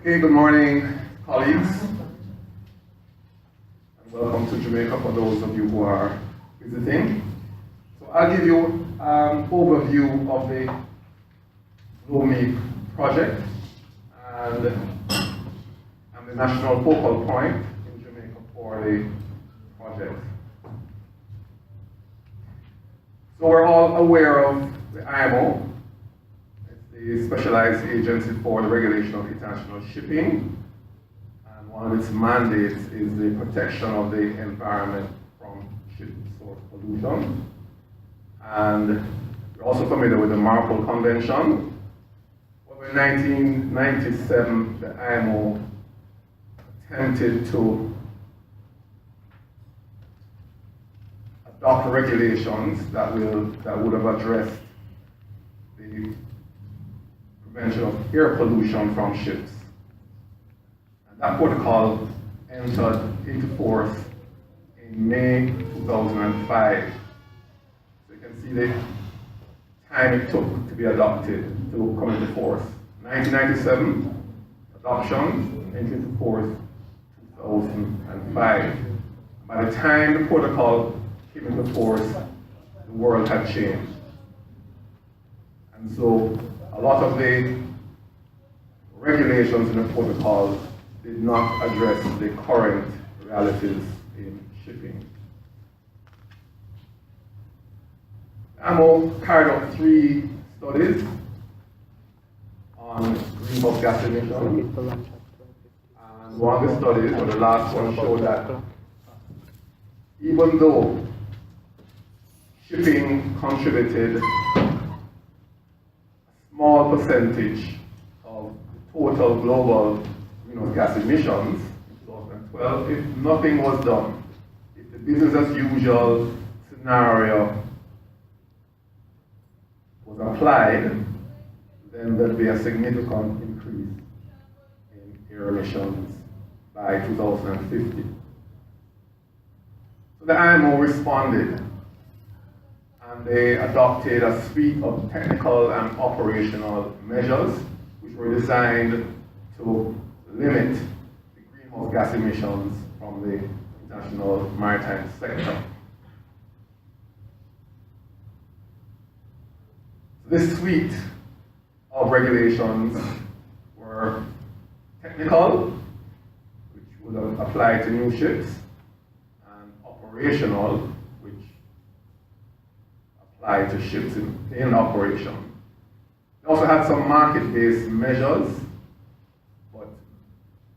Okay, good morning, colleagues, and welcome to Jamaica for those of you who are visiting. So I'll give you an overview of the GloMEEP project, and I'm the national focal point in Jamaica for the project. So we're all aware of the IMO. The specialized agency for the regulation of international shipping, and one of its mandates is the protection of the environment from ship source pollution. And we're also familiar with the Marpol Convention. Well, in 1997, the IMO attempted to adopt regulations that would have addressed the prevention of air pollution from ships. And that protocol entered into force in May 2005. So you can see the time it took to be adopted to come into force. 1997, adoption, entered into force 2005. By the time the protocol came into force, the world had changed. And so a lot of the regulations in the protocol did not address the current realities in shipping. IMO carried out 3 studies on greenhouse gas emissions. And one of the studies, or the last one, showed that even though shipping contributed small percentage of the total global greenhouse gas emissions in 2012, if nothing was done, if the business as usual scenario was applied, then there'd be a significant increase in air emissions by 2050. So the IMO responded, and they adopted a suite of technical and operational measures which were designed to limit the greenhouse gas emissions from the international maritime sector. This suite of regulations were technical, which would apply to new ships, and operational, which apply to ships in operation. They also had some market-based measures, but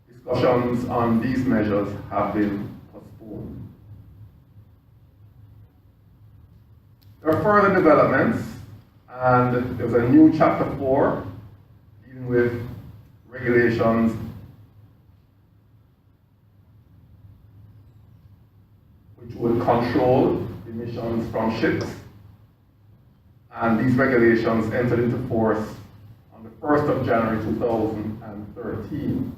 discussions on these measures have been postponed. There are further developments, and there's a new Chapter 4 dealing with regulations which would control emissions from ships. And these regulations entered into force on the 1st of January 2013.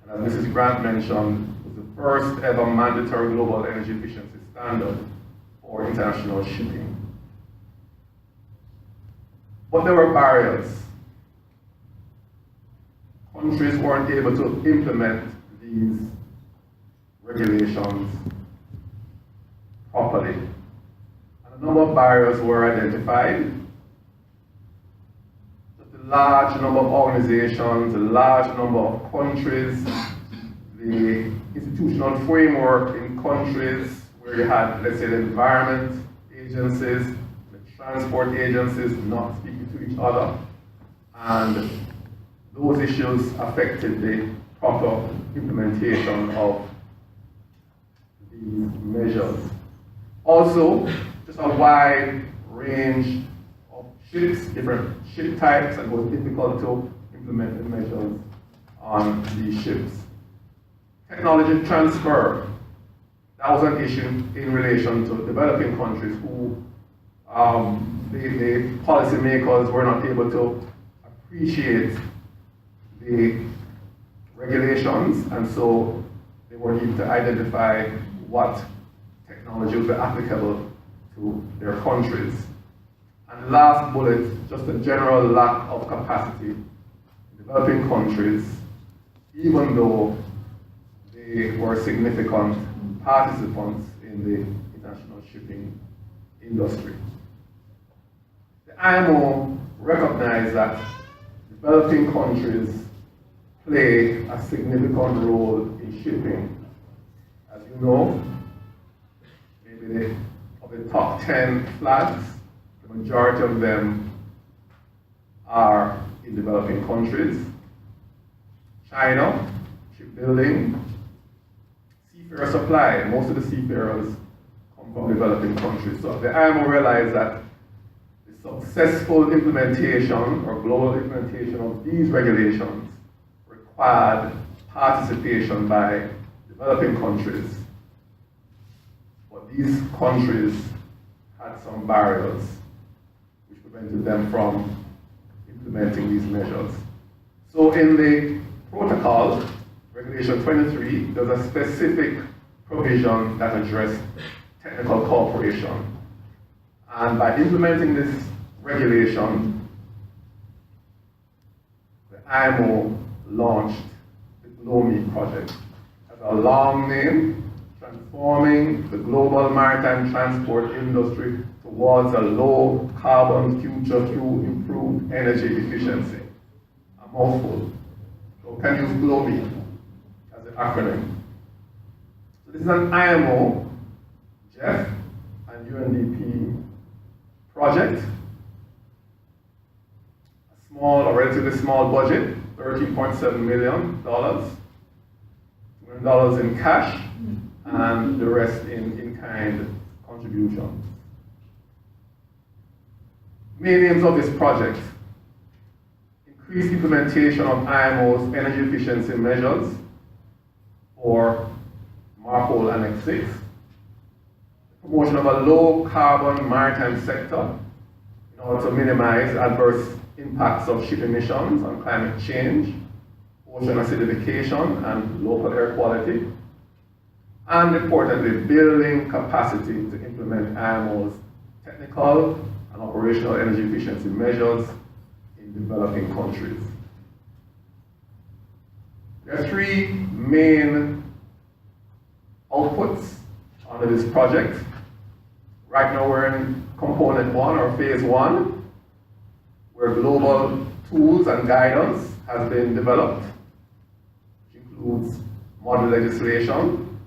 And as Mrs. Grant mentioned, it was the first ever mandatory global energy efficiency standard for international shipping. But there were barriers. Countries weren't able to implement these regulations properly. And a number of barriers were identified. Just a large number of organizations, a large number of countries, the institutional framework in countries where you had, let's say, the environment agencies, the transport agencies not speaking to each other, and those issues affected the proper implementation of these measures. Also, just a wide range of ships, different ship types, and it was difficult to implement the measures on these ships. Technology transfer, that was an issue in relation to developing countries who the policymakers were not able to appreciate the regulations, and so they were able to identify what technology would be applicable to their countries. And the last bullet, just a general lack of capacity in developing countries even though they were significant participants in the international shipping industry. The IMO recognized that developing countries play a significant role in shipping. As you know, maybe of the top 10 flags, the majority of them are in developing countries. China, shipbuilding, seafarer supply, most of the seafarers come from developing countries. So the IMO realized that the successful implementation or global implementation of these regulations required participation by developing countries. But these countries had some barriers which prevented them from implementing these measures. So in the protocol, Regulation 23, there's a specific provision that addressed technical cooperation. And by implementing this regulation, the IMO launched the GloMEEP project. It has a long name, transforming the global maritime transport industry towards a low carbon future through improved energy efficiency. A mouthful. So can use GloMEEP as an acronym. So this is an IMO, Jeff, and UNDP project. A small, or relatively small budget, $13.7 million, $2 million in cash, and the rest in in-kind contributions. Main aims of this project: increased implementation of IMO's energy efficiency measures for MARPOL Annex 6, promotion of a low carbon maritime sector in order to minimize adverse impacts of ship emissions on climate change, ocean acidification, and local air quality, and importantly, building capacity to implement IMO's technical and operational energy efficiency measures in developing countries. There are three main outputs under this project. Right now we're in component 1 or phase 1, where global tools and guidance has been developed, which includes model legislation,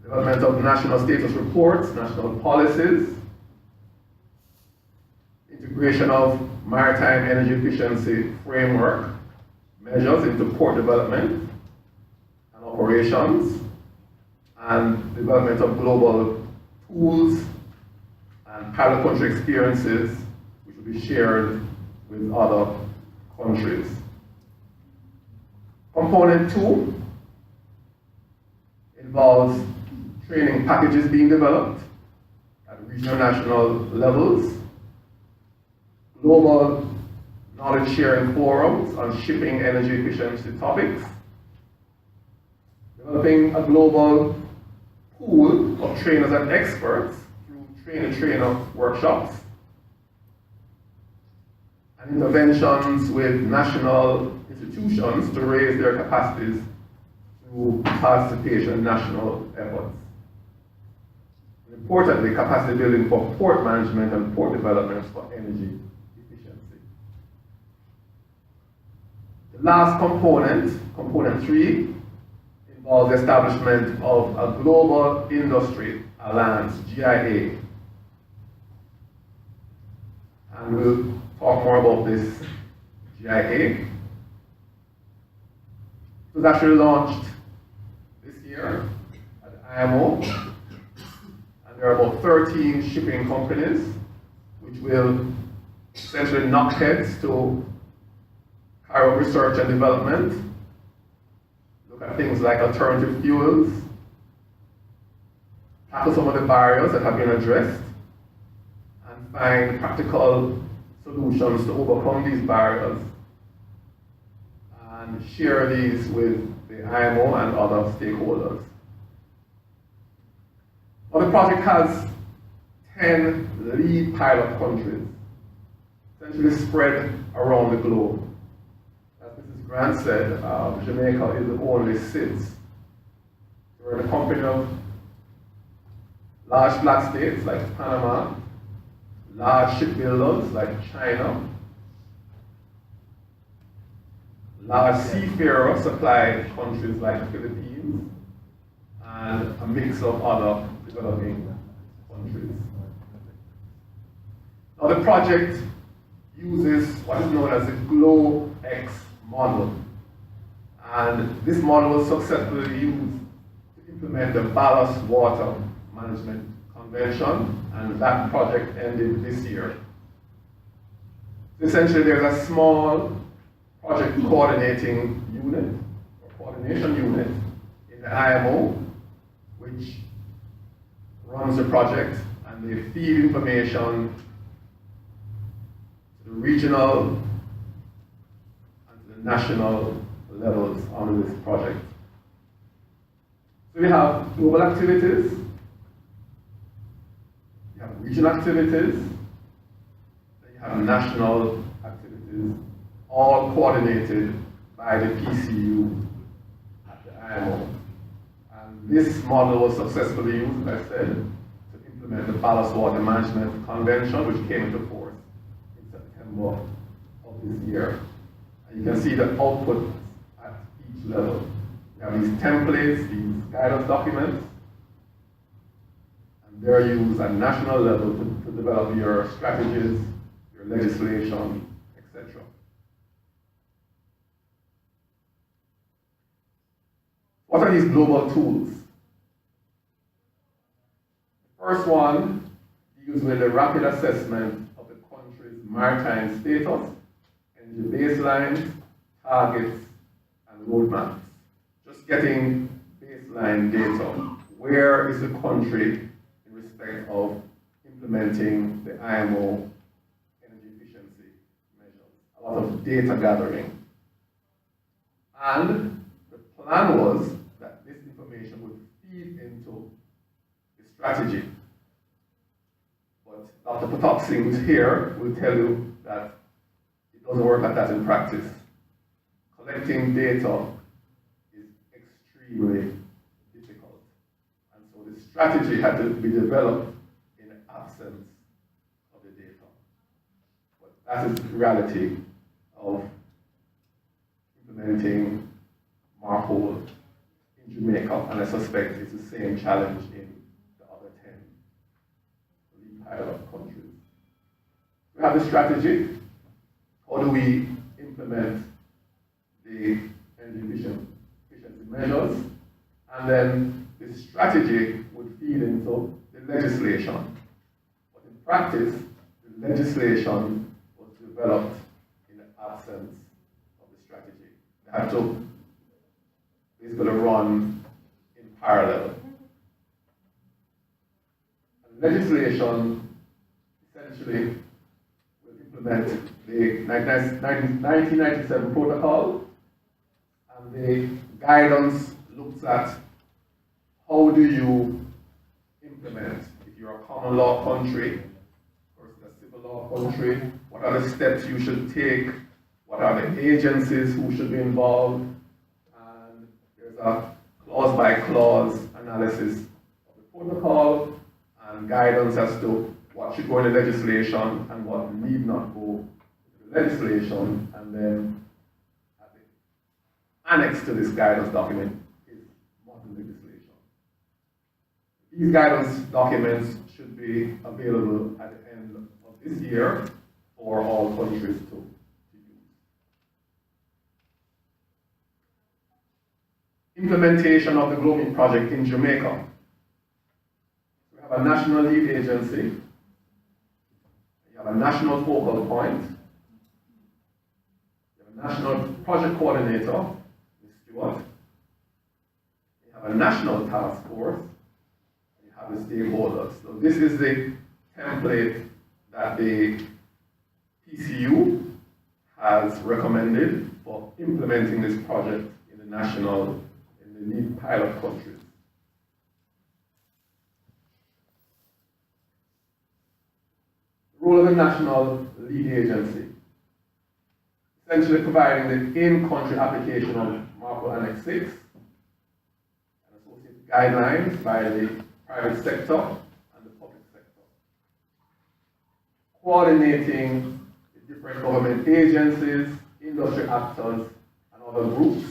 development of national status reports, national policies, integration of maritime energy efficiency framework measures into port development and operations, and development of global tools and pilot country experiences which will be shared with other countries. Component 2 involves training packages being developed at regional and national levels, global knowledge sharing forums on shipping energy efficiency topics, developing a global pool of trainers and experts through trainer-trainer workshops, and interventions with national institutions to raise their capacities through participation in national efforts. And importantly, capacity building for port management and port development for energy efficiency. The last component, component 3, involves the establishment of a global industry alliance, GIA. And we'll talk more about this GIA. It was actually launched this year at IMO, and there are about 13 shipping companies which will essentially knock heads to carry out research and development, look at things like alternative fuels, tackle some of the barriers that have been addressed, and find practical solutions to overcome these barriers, and share these with the IMO and other stakeholders. Well, the project has 10 lead pilot countries, essentially spread around the globe. That's Grant said, Jamaica is the only SIDS. We're in a company of large black states like Panama, large shipbuilders like China, large seafarer supply countries like the Philippines, and a mix of other developing countries. Now the project uses what is known as the GloMEEP model. And this model was successfully used to implement the Ballast Water Management Convention, and that project ended this year. Essentially, there's a small project coordinating unit, or coordination unit, in the IMO, which runs the project, and they feed information to the regional and to the national levels on this project. So we have global activities, you have regional activities, then you have national activities, all coordinated by the PCU at the IMO. And this model was successfully used, as I said, to implement the Ballast Water Management Convention, which came into force in September of this year. And you can see the output at each level. We have these templates, these guidance documents, and they're used at national level to develop your strategies, your legislation, etc. What are these global tools? The first one deals with the rapid assessment of the country's maritime status, energy baselines, targets, and roadmaps. Just getting baseline data. Where is the country in respect of implementing the IMO energy efficiency measures? A lot of data gathering. And the plan was that this information would feed into the strategy. But Dr. Potoksin, who's here, will tell you that it doesn't work like that in practice. Collecting data is extremely difficult. And so the strategy had to be developed in the absence of the data. But that is the reality of implementing MARPOL in Jamaica, and I suspect it's the same challenge in the other 10 lead pilot countries. We have the strategy. How do we implement the energy efficiency measures? And then the strategy would feed into the legislation. But in practice, the legislation was developed in the absence of the strategy. They had to basically run in parallel. And legislation essentially will implement the 1997 protocol, and the guidance looks at how do you implement. If you're a common law country versus a civil law country, what are the steps you should take? What are the agencies who should be involved? And there's a clause-by-clause analysis of the protocol and guidance as to what should go in the legislation and what need not go in the legislation. And then at the annex to this guidance document is model legislation. These guidance documents should be available at the end of this year for all countries to use. Implementation of the GloMEEP project in Jamaica. We have a national lead agency. You have a national focal point. You have a national project coordinator, Ms. Stewart. You have a national task force. And you have the stakeholders. So this is the template that the PCU has recommended for implementing this project in the lead pilot countries. The role of the national lead agency. essentially providing the in-country application of MARPL Annex 6 and associated guidelines by the private sector and the public sector. Coordinating the different government agencies, industry actors, and other groups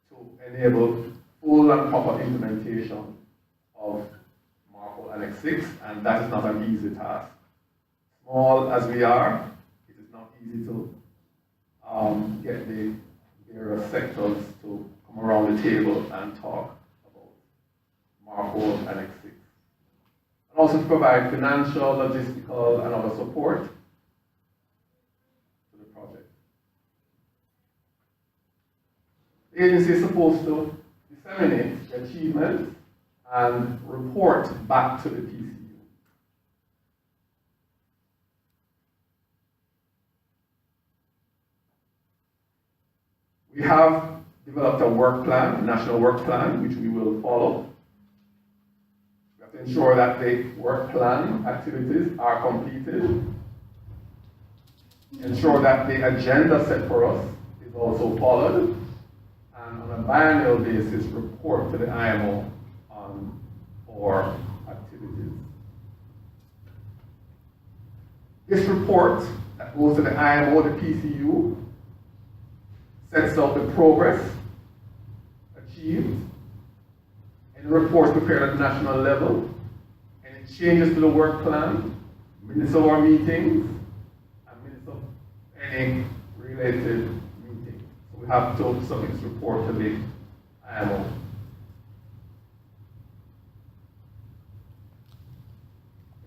to enable full and proper implementation of MARPL Annex 6, and that is not an easy task. Small as we are, it is not easy to get the various sectors to come around the table and talk about MARPL Annex 6. And also to provide financial, logistical, and other support to the project. The agency is supposed to disseminate the achievements and report back to the PCU. We have developed a work plan, a national work plan, which we will follow. We have to ensure that the work plan activities are completed. Ensure that the agenda set for us is also followed. And on a biennial basis, report to the IMO on our activities. This report that goes to the IMO, the PCU, sets out the progress achieved, and the reports prepared at the national level, and it changes to the work plan, minutes of our meetings, and minutes of any related meeting. So we have to submit this report to the IMO.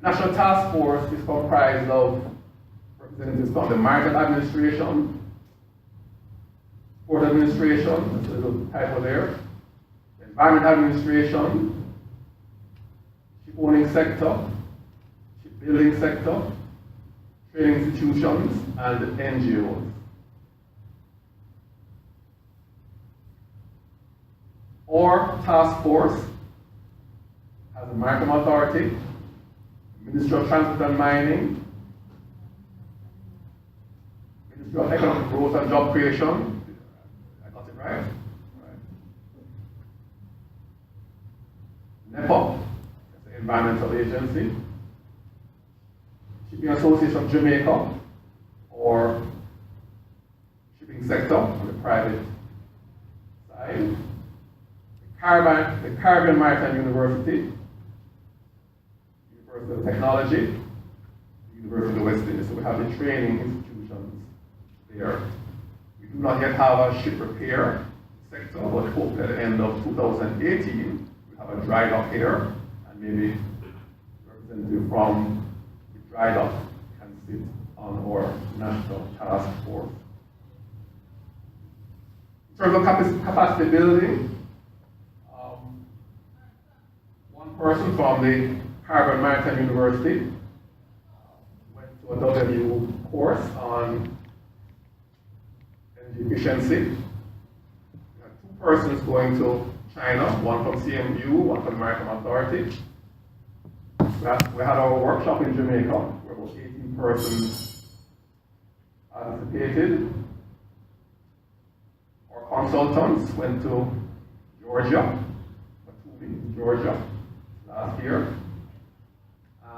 The National Task Force is comprised of representatives from the Maritime Administration, Port Administration, that's a little typo there, the Environment Administration, shipowning sector, shipbuilding sector, training institutions, and NGOs. Our task force has a Maritime Authority, Ministry of Transport and Mining, Ministry of Economic Growth and Job Creation. Right? NEPA, that's the Environmental Agency, Shipping Association of Jamaica, or shipping sector on the private side, the Caribbean Maritime University, University of Technology, University of the West Indies. So we have the training institutions there. We do not yet have a ship repair sector, but hope at the end of 2018 we have a dry dock here, and maybe a representative from the dry dock can sit on our national task force. In terms of capacity building, one person from the Caribbean Maritime University went to a W course on efficiency. We have two persons going to China, one from CMU, one from the Maritime Authority. We had our workshop in Jamaica, where about 18 persons participated. Our consultants went to Georgia, for 2 weeks in Georgia last year.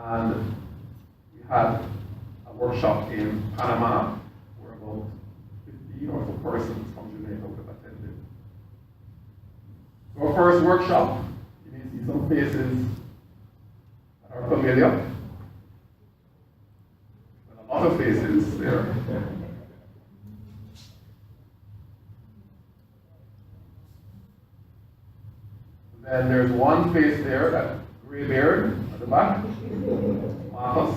And we had a workshop in Panama, where about 15 or so persons from Jamaica would have attended. So our first workshop, you may see some faces that are familiar. And a lot of faces there. Then there's one face there, that gray beard at the back, Marcos.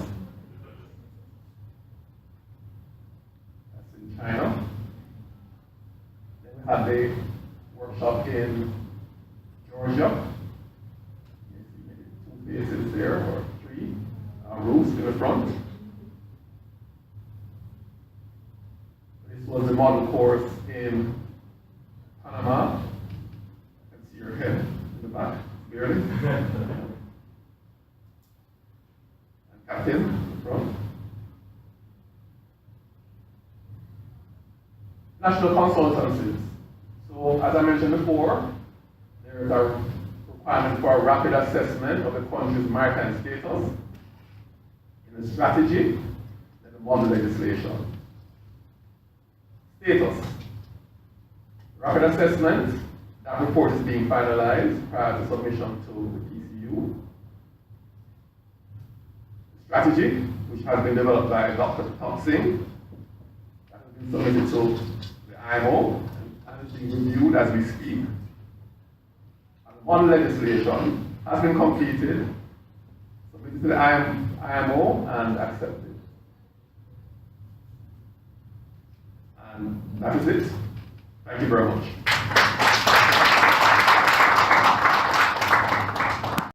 That's in China. Then we had the workshop in Georgia. You see maybe 2 faces there, or 3. Roofs in the front. This was the model course in Panama. You can see your head in the back, clearly. And Captain in the front. National consultancies. So, as I mentioned before, there is a requirement for a rapid assessment of the country's maritime status in the strategy and the model legislation. Status. Rapid assessment. That report is being finalized prior to submission to the PCU. Strategy, which has been developed by Dr. Thompson, that has been submitted to the IMO and is being reviewed as we speak. And the model legislation has been completed, submitted to the IMO and accepted. And that is it. Thank you very much.